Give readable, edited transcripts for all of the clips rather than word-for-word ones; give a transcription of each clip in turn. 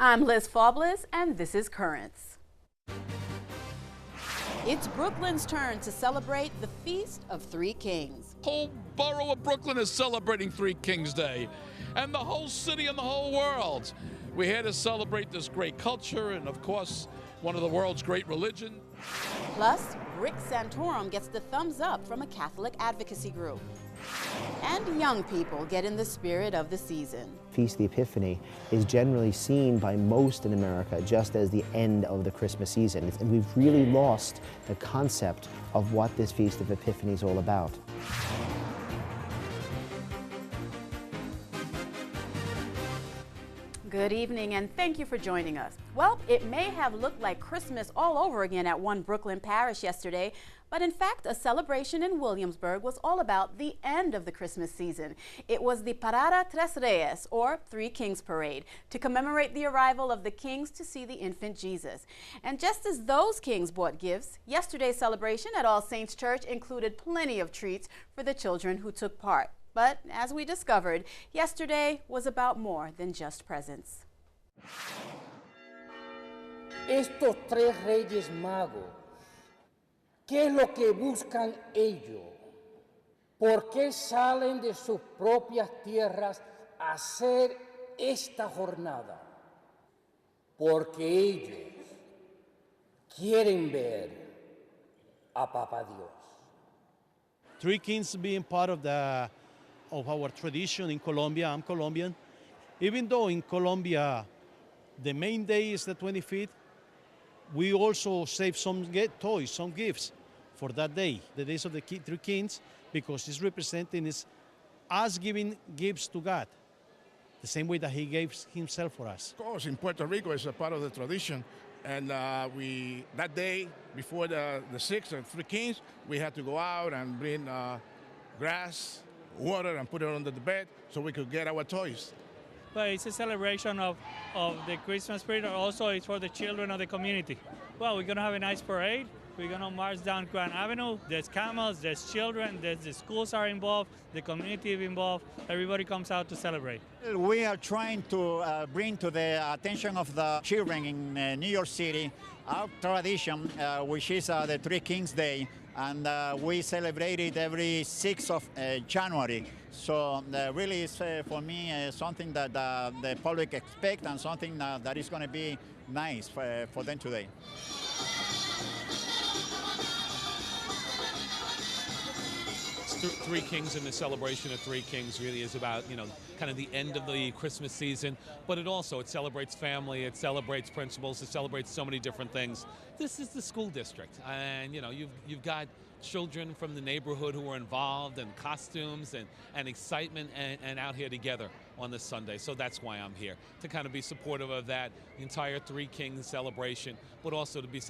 I'm Liz Faubles, and this is Currents. It's Brooklyn's turn to celebrate the Feast of Three Kings. The whole borough of Brooklyn is celebrating Three Kings Day, and the whole city and the whole world. We're here to celebrate this great culture and, of course, one of the world's great religions. Plus, Rick Santorum gets the thumbs up from a Catholic advocacy group. And young people get in the spirit of the season. Feast of the Epiphany is generally seen by most in America just as the end of the Christmas season. And we've really lost the concept of what this Feast of Epiphany is all about. Good evening, and thank you for joining us. Well, it may have looked like Christmas all over again at one Brooklyn parish yesterday, but in fact, a celebration in Williamsburg was all about the end of the Christmas season. It was the Parada Tres Reyes, or Three Kings Parade, to commemorate the arrival of the kings to see the infant Jesus. And just as those kings brought gifts, yesterday's celebration at All Saints Church included plenty of treats for the children who took part. But as we discovered, yesterday was about more than just presents. Estos tres reyes magos, ¿qué es lo que buscan ellos? ¿Por qué salen de sus propias tierras a hacer esta jornada? Porque ellos quieren ver a Papa Dios. Three Kings being part of our tradition in Colombia. I'm Colombian. Even though in Colombia the main day is the 25th, we also save some toys, some gifts for that day, the days of the Three Kings, because it's representing us giving gifts to God, the same way that He gave Himself for us. Of course, in Puerto Rico, it's a part of the tradition. And that day, before the 6th and Three Kings, we had to go out and bring grass, water, and put it under the bed so we could get our toys. Well, it's a celebration of the Christmas spirit. Also, it's for the children of the community. Well, we're going to have a nice parade. We're going to march down Grand Avenue. There's camels, there's children, the schools are involved, the community is involved. Everybody comes out to celebrate. We are trying to bring to the attention of the children in New York City our tradition, which is the Three Kings Day, and we celebrate it every 6th of January. So really it's for me something that the public expect and something that is going to be nice for them today. Three Kings and the celebration of Three Kings really is about, kind of the end of the Christmas season, but it celebrates family, it celebrates principles, it celebrates so many different things. This is the school district, and you've got children from the neighborhood who are involved, and costumes and excitement and out here together on this Sunday. So that's why I'm here, to kind of be supportive of that entire Three Kings celebration, but also to be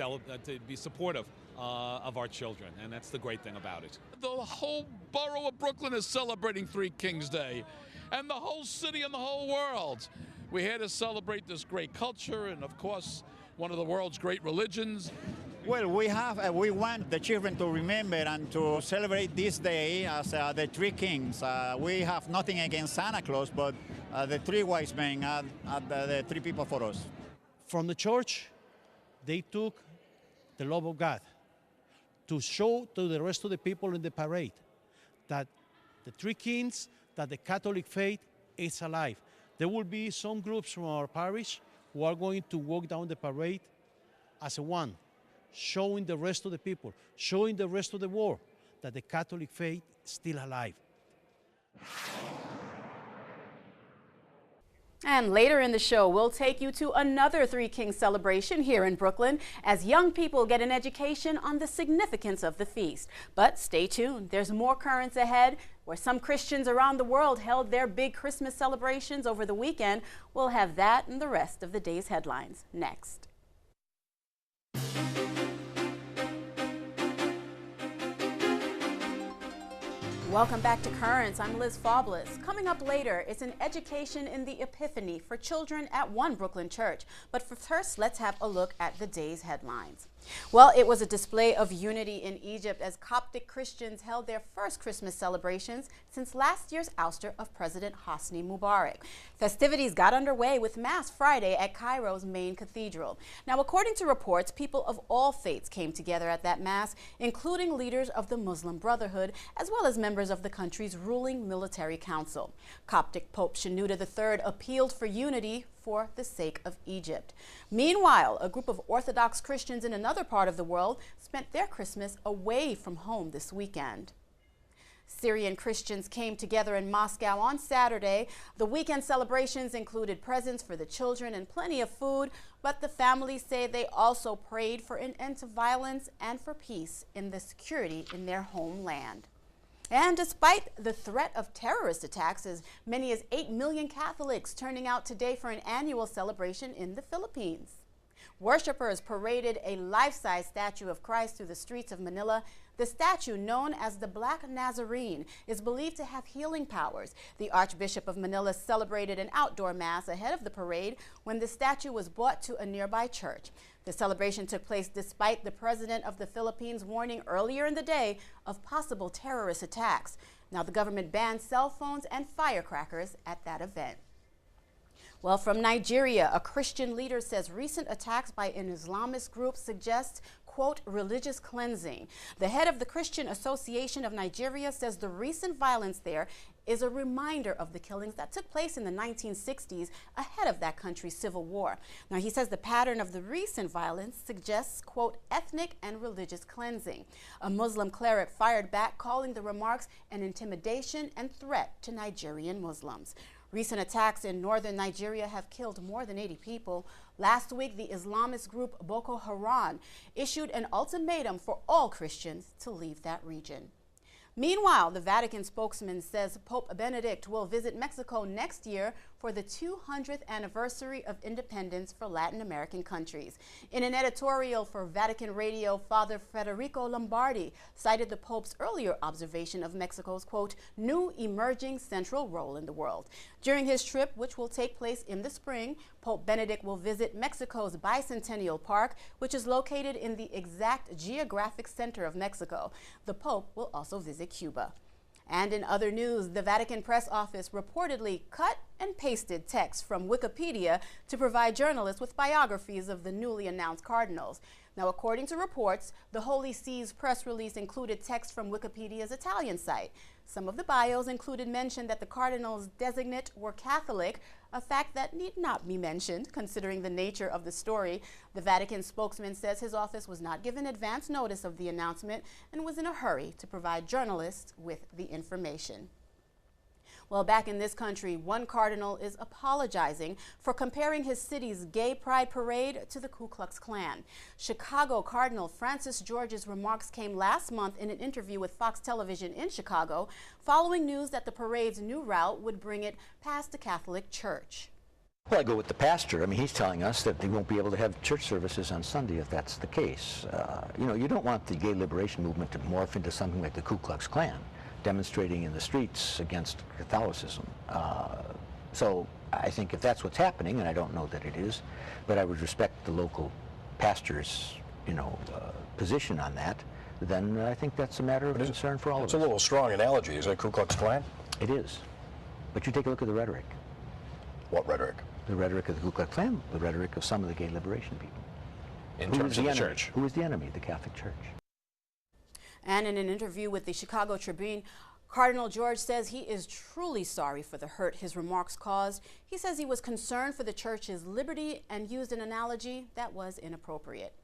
supportive of our children, and that's the great thing about it. The whole borough of Brooklyn is celebrating Three Kings Day, and the whole city and the whole world. We're here to celebrate this great culture and, of course, one of the world's great religions. Well, we want the children to remember and to celebrate this day as the Three Kings. We have nothing against Santa Claus, but the three wise men are the three people for us. From the church, they took the love of God to show to the rest of the people in the parade that the Three Kings, that the Catholic faith is alive. There will be some groups from our parish who are going to walk down the parade as one, showing the rest of the people, showing the rest of the world that the Catholic faith is still alive. And later in the show, we'll take you to another Three Kings celebration here in Brooklyn as young people get an education on the significance of the feast. But stay tuned, there's more Currents ahead, where some Christians around the world held their big Christmas celebrations over the weekend. We'll have that and the rest of the day's headlines next. Welcome back to Currents. I'm Liz Faubles. Coming up later, it's an education in the Epiphany for children at one Brooklyn church. But first, let's have a look at the day's headlines. Well, it was a display of unity in Egypt as Coptic Christians held their first Christmas celebrations since last year's ouster of President Hosni Mubarak. Festivities got underway with Mass Friday at Cairo's main cathedral. Now, according to reports, people of all faiths came together at that Mass, including leaders of the Muslim Brotherhood, as well as members of the country's ruling military council. Coptic Pope Shenouda III appealed for unity for the sake of Egypt. Meanwhile, a group of Orthodox Christians in another part of the world spent their Christmas away from home this weekend. Syrian Christians came together in Moscow on Saturday. The weekend celebrations included presents for the children and plenty of food, but the families say they also prayed for an end to violence and for peace in the security in their homeland. And despite the threat of terrorist attacks, as many as 8 million Catholics turning out today for an annual celebration in the Philippines. Worshippers paraded a life-size statue of Christ through the streets of Manila. The statue, known as the Black Nazarene, is believed to have healing powers. The Archbishop of Manila celebrated an outdoor mass ahead of the parade when the statue was brought to a nearby church. The celebration took place despite the President of the Philippines warning earlier in the day of possible terrorist attacks. Now, the government banned cell phones and firecrackers at that event. Well, from Nigeria, a Christian leader says recent attacks by an Islamist group suggest, quote, religious cleansing. The head of the Christian Association of Nigeria says the recent violence there is a reminder of the killings that took place in the 1960s ahead of that country's civil war. Now, he says the pattern of the recent violence suggests, quote, ethnic and religious cleansing. A Muslim cleric fired back, calling the remarks an intimidation and threat to Nigerian Muslims. Recent attacks in northern Nigeria have killed more than 80 people. Last week, the Islamist group Boko Haram issued an ultimatum for all Christians to leave that region. Meanwhile, the Vatican spokesman says Pope Benedict will visit Mexico next year for the 200th anniversary of independence for Latin American countries. In an editorial for Vatican Radio, Father Federico Lombardi cited the Pope's earlier observation of Mexico's, quote, new emerging central role in the world. During his trip, which will take place in the spring, Pope Benedict will visit Mexico's Bicentennial Park, which is located in the exact geographic center of Mexico. The Pope will also visit Cuba. And in other news, the Vatican press office reportedly cut and pasted text from Wikipedia to provide journalists with biographies of the newly announced cardinals. Now, according to reports, the Holy See's press release included text from Wikipedia's Italian site. Some of the bios included mention that the cardinals designate were Catholic, a fact that need not be mentioned considering the nature of the story. The Vatican spokesman says his office was not given advance notice of the announcement and was in a hurry to provide journalists with the information. Well, back in this country, one cardinal is apologizing for comparing his city's gay pride parade to the Ku Klux Klan. Chicago Cardinal Francis George's remarks came last month in an interview with Fox Television in Chicago, following news that the parade's new route would bring it past the Catholic Church. Well, I go with the pastor. I mean, he's telling us that they won't be able to have church services on Sunday if that's the case. You know, you don't want the gay liberation movement to morph into something like the Ku Klux Klan, demonstrating in the streets against Catholicism. So I think if that's what's happening, and I don't know that it is, but I would respect the local pastor's, position on that, then I think that's a matter of concern for all of us. It's a little strong analogy. Is that Ku Klux Klan? It is. But you take a look at the rhetoric. What rhetoric? The rhetoric of the Ku Klux Klan, the rhetoric of some of the gay liberation people. In terms of the church? Who is the enemy? The Catholic Church. And in an interview with the Chicago Tribune, Cardinal George says he is truly sorry for the hurt his remarks caused. He says he was concerned for the church's liberty and used an analogy that was inappropriate.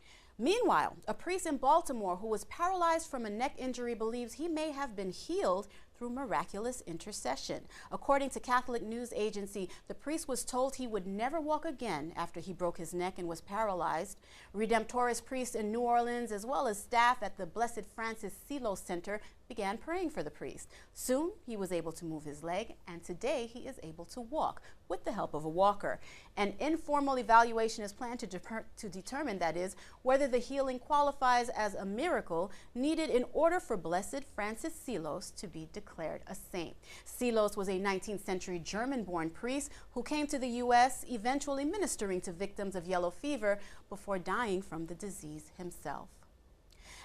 Meanwhile, a priest in Baltimore who was paralyzed from a neck injury believes he may have been healed through miraculous intercession. According to Catholic news agency, the priest was told he would never walk again after he broke his neck and was paralyzed. Redemptorist priests in New Orleans, as well as staff at the Blessed Francis Silo Center, began praying for the priest. Soon, he was able to move his leg, and today he is able to walk with the help of a walker. An informal evaluation is planned to determine, that is, whether the healing qualifies as a miracle needed in order for Blessed Francis Seelos to be declared a saint. Seelos was a 19th century German-born priest who came to the U.S., eventually ministering to victims of yellow fever before dying from the disease himself.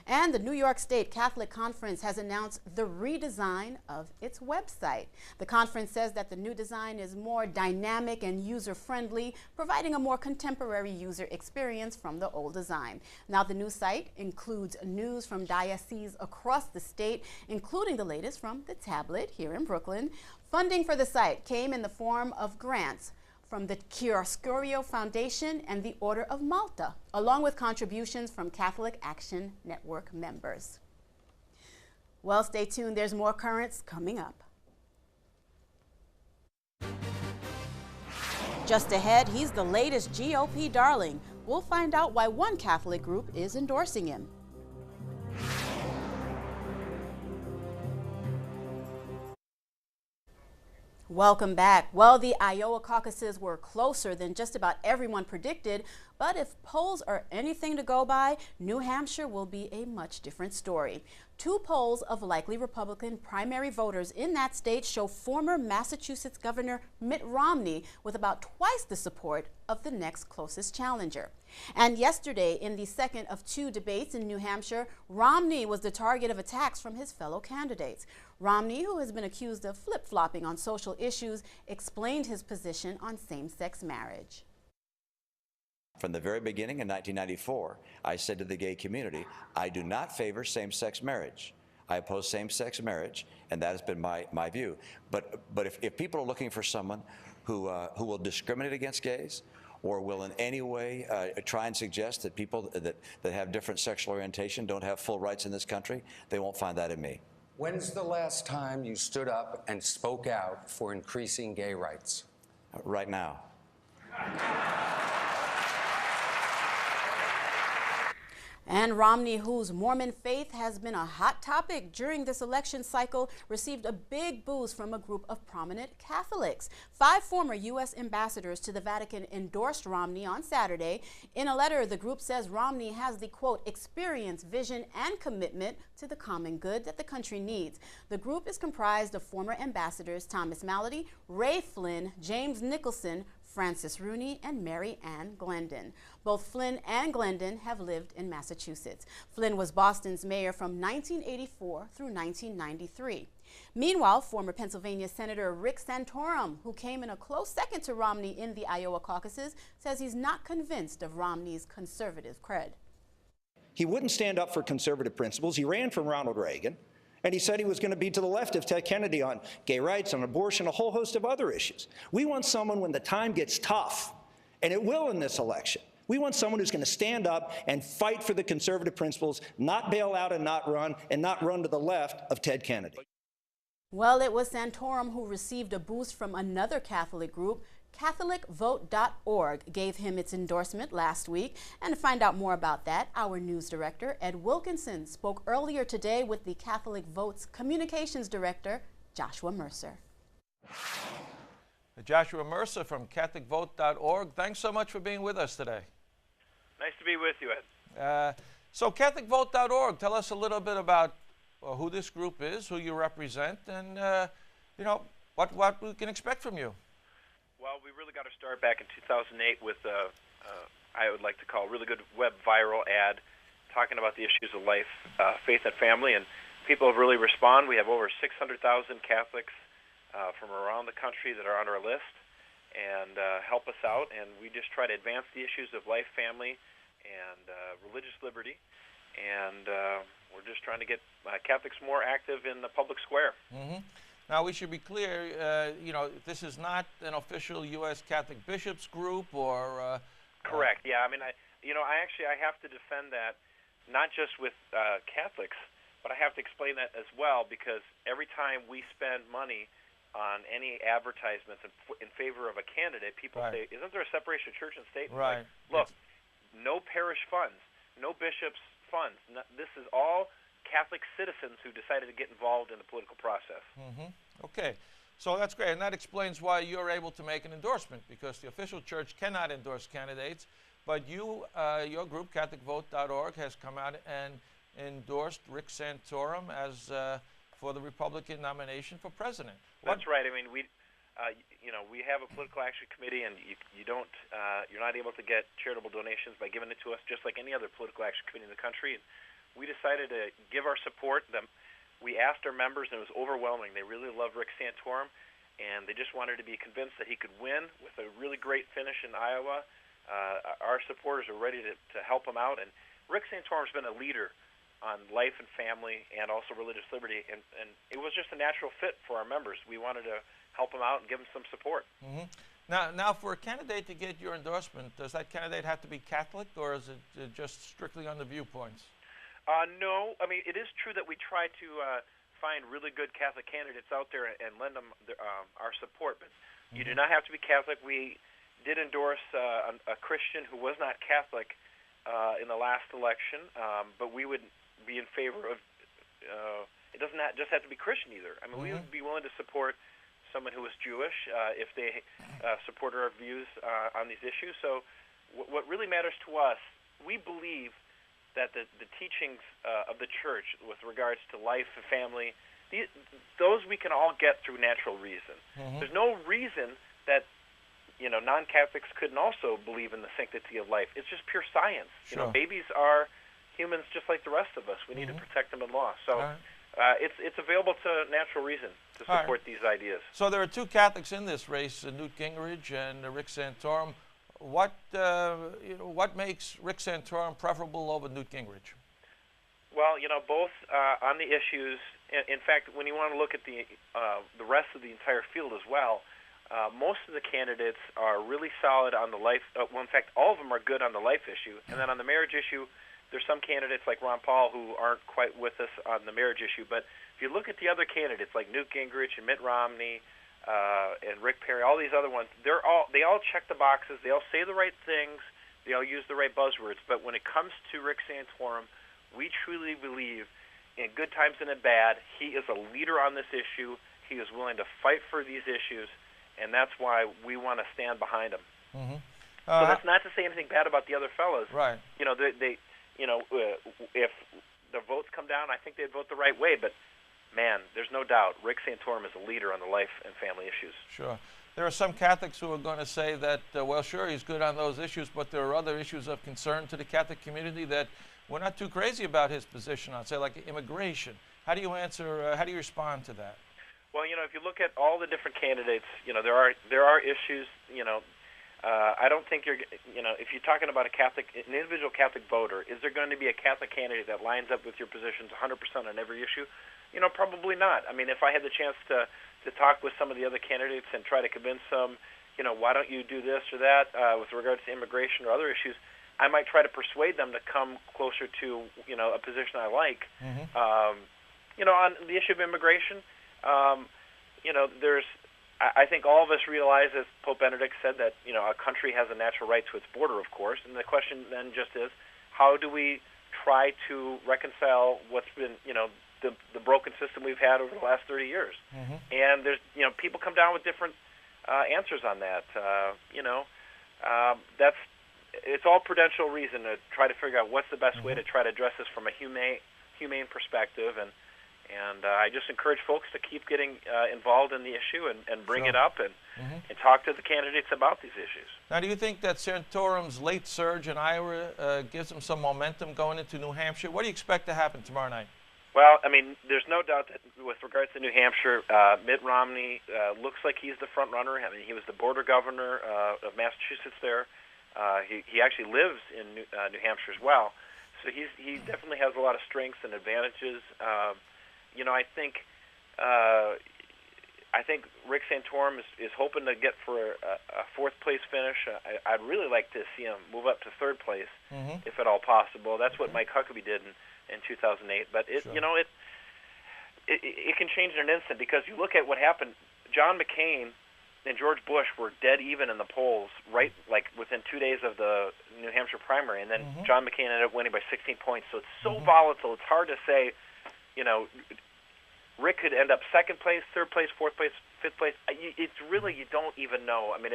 And the New York State Catholic Conference has announced the redesign of its website. The conference says that the new design is more dynamic and user-friendly, providing a more contemporary user experience from the old design. Now, the new site includes news from dioceses across the state, including the latest from the Tablet here in Brooklyn. Funding for the site came in the form of grants from the Chiaroscuro Foundation and the Order of Malta, along with contributions from Catholic Action Network members. Well, stay tuned. There's more currents coming up. Just ahead, he's the latest GOP darling. We'll find out why one Catholic group is endorsing him. Welcome back. Well, the Iowa caucuses were closer than just about everyone predicted, but if polls are anything to go by, New Hampshire will be a much different story. Two polls of likely Republican primary voters in that state show former Massachusetts Governor Mitt Romney with about twice the support of the next closest challenger. And yesterday, in the second of two debates in New Hampshire, Romney was the target of attacks from his fellow candidates. Romney, who has been accused of flip-flopping on social issues, explained his position on same-sex marriage. From the very beginning in 1994, I said to the gay community, I do not favor same-sex marriage. I oppose same-sex marriage, and that has been my view. But if people are looking for someone who will discriminate against gays, or will in any way try and suggest that people that have different sexual orientation don't have full rights in this country, they won't find that in me. When's the last time you stood up and spoke out for increasing gay rights? Right now. And Romney, whose Mormon faith has been a hot topic during this election cycle, received a big boost from a group of prominent Catholics. 5 former U.S. ambassadors to the Vatican endorsed Romney on Saturday. In a letter, the group says Romney has the, quote, experience, vision, and commitment to the common good that the country needs. The group is comprised of former ambassadors Thomas Mallory, Ray Flynn, James Nicholson, Francis Rooney, and Mary Ann Glendon. Both Flynn and Glendon have lived in Massachusetts. Flynn was Boston's mayor from 1984 through 1993. Meanwhile, former Pennsylvania Senator Rick Santorum, who came in a close second to Romney in the Iowa caucuses, says he's not convinced of Romney's conservative cred. He wouldn't stand up for conservative principles. He ran from Ronald Reagan. And he said he was going to be to the left of Ted Kennedy on gay rights, on abortion, a whole host of other issues. We want someone when the time gets tough, and it will in this election. We want someone who's going to stand up and fight for the conservative principles, not bail out and not run to the left of Ted Kennedy. Well, it was Santorum who received a boost from another Catholic group. CatholicVote.org gave him its endorsement last week. And to find out more about that, our news director, Ed Wilkinson, spoke earlier today with the Catholic Vote's communications director, Joshua Mercer. Joshua Mercer from CatholicVote.org. Thanks so much for being with us today. Nice to be with you, Ed. So CatholicVote.org, tell us a little bit about who this group is, who you represent, and you know what we can expect from you. Well, we really got to start back in 2008 with I would like to call a really good web viral ad talking about the issues of life, faith, and family, and people have really responded. We have over 600,000 Catholics from around the country that are on our list and help us out, and we just try to advance the issues of life, family, and religious liberty, and we're just trying to get Catholics more active in the public square. Mm-hmm. Now, we should be clear, you know, this is not an official U.S. Catholic bishops group or... Correct, yeah. I mean, I have to defend that, not just with Catholics, but I have to explain that as well, because every time we spend money on any advertisements in favor of a candidate, people say, isn't there a separation of church and state? Right. Like, look, no parish funds, no bishops' funds. This is all Catholic citizens who decided to get involved in the political process. Okay, so that's great, and that explains why you're able to make an endorsement, because the official church cannot endorse candidates, but you, your group, CatholicVote.org, has come out and endorsed Rick Santorum as for the Republican nomination for president. That's right. I mean, we have a political action committee, and you're not able to get charitable donations by giving it to us, just like any other political action committee in the country. And we decided to give our support. We asked our members, and it was overwhelming. They really love Rick Santorum, and they just wanted to be convinced that he could win with a really great finish in Iowa. Our supporters are ready to help him out, and Rick Santorum's been a leader on life and family and also religious liberty, and it was just a natural fit for our members. We wanted to help him out and give him some support. Now, for a candidate to get your endorsement, does that candidate have to be Catholic, or is it just strictly on the viewpoints? No. I mean, it is true that we try to find really good Catholic candidates out there and lend them our support, but you do not have to be Catholic. We did endorse a Christian who was not Catholic in the last election, but we would be in favor of, it doesn't just have to be Christian either. I mean, we would be willing to support someone who is Jewish if they support our views on these issues. So what really matters to us, we believe that the teachings of the church with regards to life and family, those we can all get through natural reason. There's no reason that non-Catholics couldn't also believe in the sanctity of life. It's just pure science. Sure. Babies are humans just like the rest of us. We need to protect them in law. So it's available to natural reason to support these ideas. So there are two Catholics in this race, Newt Gingrich and Rick Santorum. What makes Rick Santorum preferable over Newt Gingrich? Well, both on the issues. In fact, when you want to look at the rest of the entire field as well, most of the candidates are really solid on the life. Well, in fact, all of them are good on the life issue. And then on the marriage issue, there's some candidates like Ron Paul who aren't quite with us on the marriage issue. But if you look at the other candidates like Newt Gingrich and Mitt Romney and Rick Perry, all these other ones, they all check the boxes. They all say the right things. They all use the right buzzwords. But when it comes to Rick Santorum, we truly believe in good times and in bad, he is a leader on this issue. He is willing to fight for these issues, and that's why we want to stand behind him. So that's not to say anything bad about the other fellows. Right. If the votes come down, I think they'd vote the right way. But, man, there's no doubt Rick Santorum is a leader on the life and family issues. Sure. There are some Catholics who are going to say that, well, sure, he's good on those issues, but there are other issues of concern to the Catholic community that we're not too crazy about his position on, say, like immigration. How do you answer, how do you respond to that? Well, if you look at all the different candidates, there are issues, I don't think if you're talking about an individual Catholic voter, is there going to be a Catholic candidate that lines up with your positions 100% on every issue? Probably not. I mean, if I had the chance to talk with some of the other candidates and try to convince them, why don't you do this or that with regards to immigration or other issues, I might try to persuade them to come closer to, a position I like. On the issue of immigration, I think all of us realize, as Pope Benedict said, that a country has a natural right to its border, of course, and the question then just is, how do we try to reconcile what's been the broken system we've had over the last 30 years? And there's people come down with different answers on that. It's all prudential reason to try to figure out what's the best way to try to address this from a humane perspective. And I just encourage folks to keep getting involved in the issue and bring it up and talk to the candidates about these issues. Now, do you think that Santorum's late surge in Iowa gives him some momentum going into New Hampshire? What do you expect to happen tomorrow night? Well, I mean, there's no doubt that with regards to New Hampshire, Mitt Romney looks like he's the front runner. I mean, he was the border governor of Massachusetts there. He actually lives in New Hampshire as well. So he definitely has a lot of strengths and advantages. I think Rick Santorum is hoping to get for a fourth place finish. I'd really like to see him move up to third place, if at all possible. That's what Mike Huckabee did in 2008. But it can change in an instant, because you look at what happened. John McCain and George Bush were dead even in the polls, right, like within 2 days of the New Hampshire primary, and then John McCain ended up winning by 16 points. So it's so volatile. It's hard to say you know, Rick could end up second place, third place, fourth place, fifth place. It's really, you don't even know. I mean,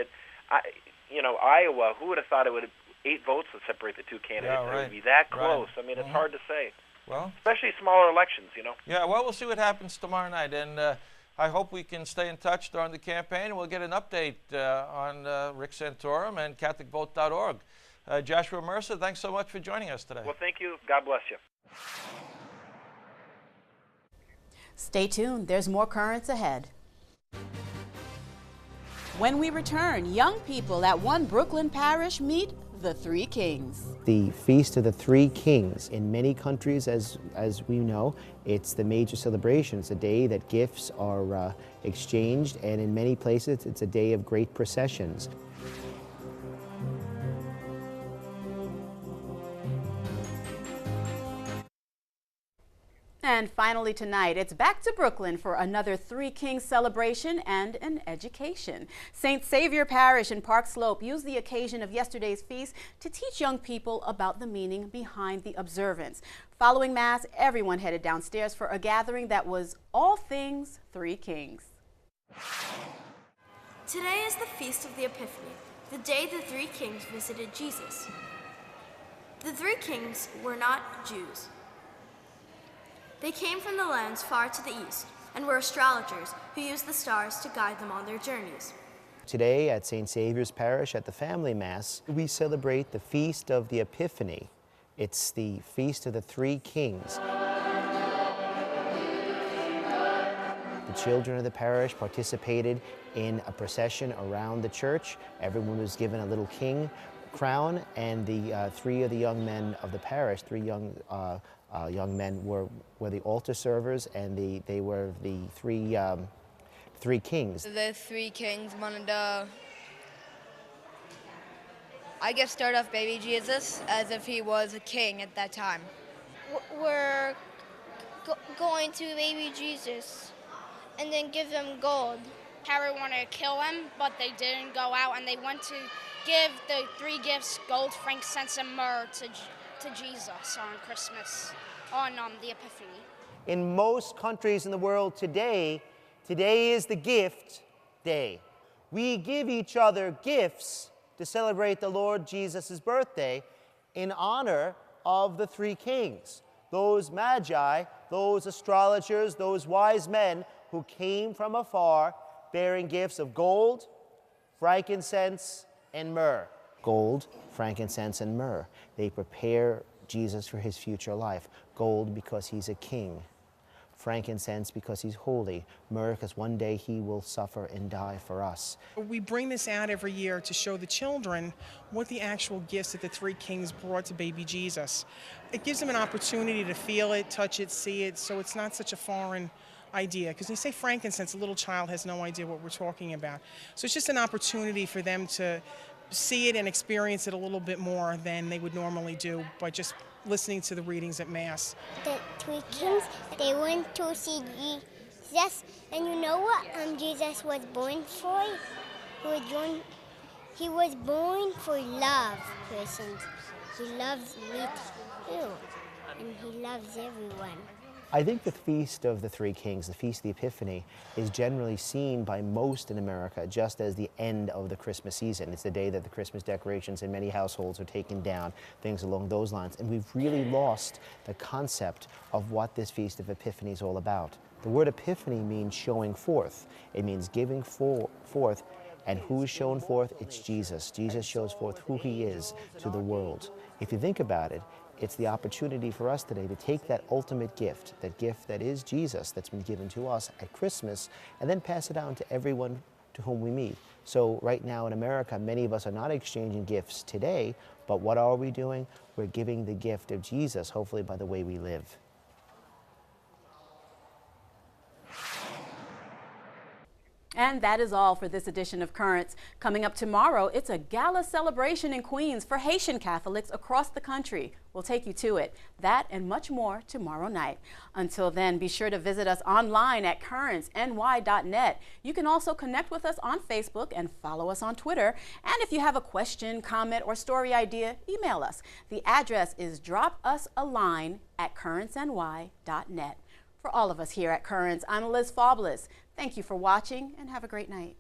Iowa, who would have thought it would have 8 votes to separate the two candidates? Yeah, It right. would be that Right. close. I mean, it's hard to say. Well, especially smaller elections, you know. Yeah, well, we'll see what happens tomorrow night, and I hope we can stay in touch during the campaign, and we'll get an update on Rick Santorum and CatholicVote.org. Joshua Mercer, thanks so much for joining us today. Well, thank you. God bless you. Stay tuned. There's more Currents ahead. When we return, young people at one Brooklyn parish meet the Three Kings. The Feast of the Three Kings. In many countries, as we know, it's the major celebration. It's a day that gifts are exchanged, and in many places, it's a day of great processions. And finally tonight, it's back to Brooklyn for another Three Kings celebration and an education. St. Savior Parish in Park Slope used the occasion of yesterday's feast to teach young people about the meaning behind the observance. Following Mass, everyone headed downstairs for a gathering that was all things Three Kings. Today is the Feast of the Epiphany, the day the Three Kings visited Jesus. The Three Kings were not Jews. They came from the lands far to the east and were astrologers who used the stars to guide them on their journeys. Today at St. Saviour's Parish at the Family Mass, we celebrate the Feast of the Epiphany. It's the Feast of the Three Kings. The children of the parish participated in a procession around the church. Everyone was given a little king crown, and the three of the young men of the parish, three young men were the altar servers, and they were the three kings. The Three Kings wanted to, I guess, start off baby Jesus as if he was a king at that time. We're going to baby Jesus and then give him gold. Herod wanted to kill him, but they didn't go out, and they went to give the 3 gifts, gold, frankincense, and myrrh, to Jesus on Christmas, on the Epiphany. In most countries in the world today is the gift day. We give each other gifts to celebrate the Lord Jesus' birthday in honor of the Three Kings, those magi, those astrologers, those wise men who came from afar bearing gifts of gold, frankincense, and myrrh. Gold, frankincense, and myrrh. They prepare Jesus for his future life. Gold because he's a king. Frankincense because he's holy. Myrrh because one day he will suffer and die for us. We bring this out every year to show the children what the actual gifts that the Three Kings brought to baby Jesus. It gives them an opportunity to feel it, touch it, see it, so it's not such a foreign idea. Because when you say frankincense, a little child has no idea what we're talking about. So it's just an opportunity for them to see it and experience it a little bit more than they would normally do by just listening to the readings at Mass. The Three Kings, they went to see Jesus, and you know what Jesus was born for? He was born for love, persons. He loves me too, and he loves everyone. I think the Feast of the Three Kings, the Feast of the Epiphany, is generally seen by most in America just as the end of the Christmas season. It's the day that the Christmas decorations in many households are taken down, things along those lines. And we've really lost the concept of what this Feast of Epiphany is all about. The word epiphany means showing forth. It means giving forth. And who is shown forth? It's Jesus. Jesus shows forth who he is to the world. If you think about it, it's the opportunity for us today to take that ultimate gift that is Jesus, that's been given to us at Christmas, and then pass it on to everyone to whom we meet. So right now in America, many of us are not exchanging gifts today, but what are we doing? We're giving the gift of Jesus, hopefully by the way we live. And that is all for this edition of Currents. Coming up tomorrow, it's a gala celebration in Queens for Haitian Catholics across the country. We'll take you to it. That and much more tomorrow night. Until then, be sure to visit us online at currentsny.net. You can also connect with us on Facebook and follow us on Twitter. And if you have a question, comment, or story idea, email us. The address is dropusaline@currentsny.net. For all of us here at Currents, I'm Liz Faubles. Thank you for watching and have a great night.